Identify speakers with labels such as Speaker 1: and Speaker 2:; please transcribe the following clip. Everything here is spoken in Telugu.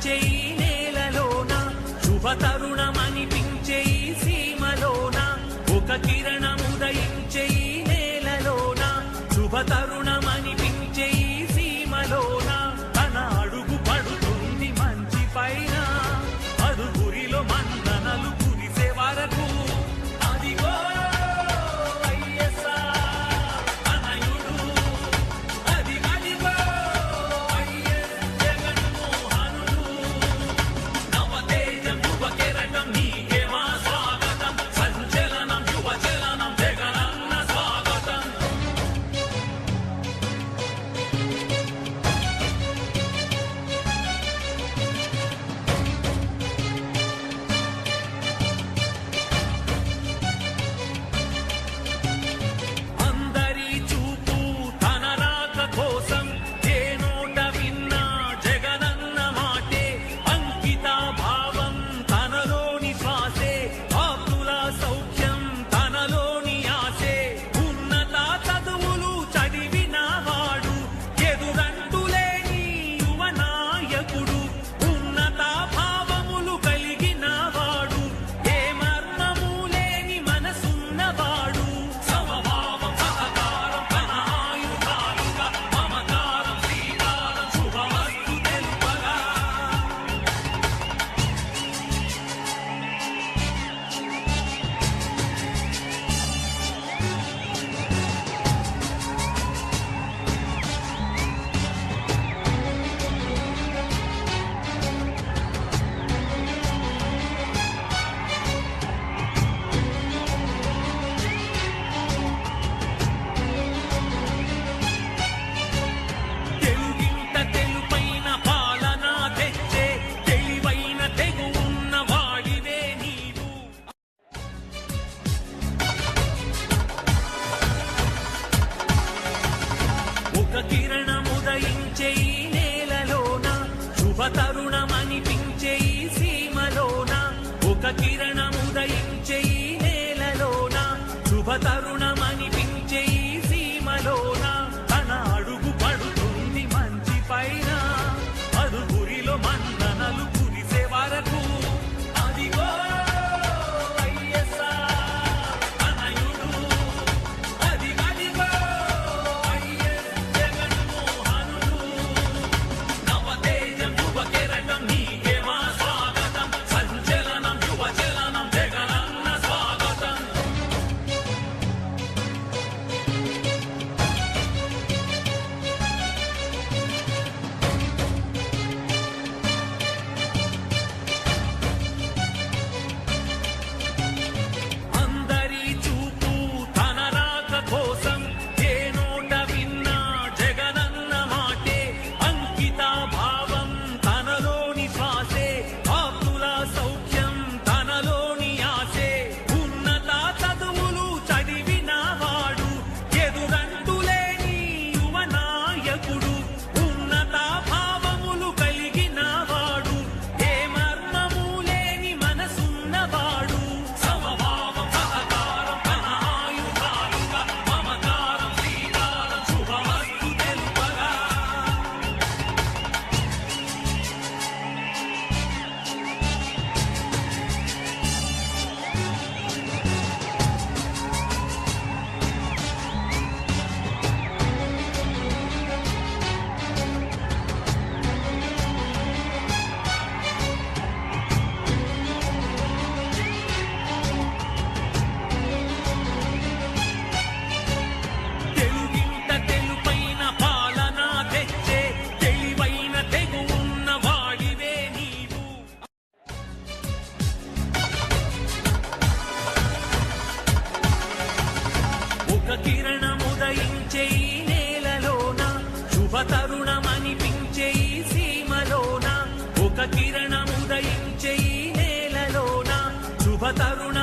Speaker 1: ఉదయించే ఈ నేలలోన శుభతరుణమనిపించే ఈ సీమలోన ఒక కిరణం ఉదయించే ఈ నేలలోన శుభతరుణమనిపించే ఈ సీమలోన తన అడుగు పడుతుంది మంచి పైన అడుగురిలో మందనలు కురిసే వరకు అదిగో కిరణముదయించే ఈ నేలలోన శుభతరుణమనిపించే ఈ సీమలోన ఒక కిరణముదయించే ఈ నేలలోన శుభతరుణమనిపించే ఈ సీమలోన తన అడుగు పడుతుంది మంచి పైన అడుగురిలో మందనలు కురిసే వరకు అదిగో కిరణముదయించే ఈ నేలలోన శుభతరుణమనిపించే ఈ సీమలోన ఒక కిరణముదయించే ఈ నేలలోన శుభతరుణ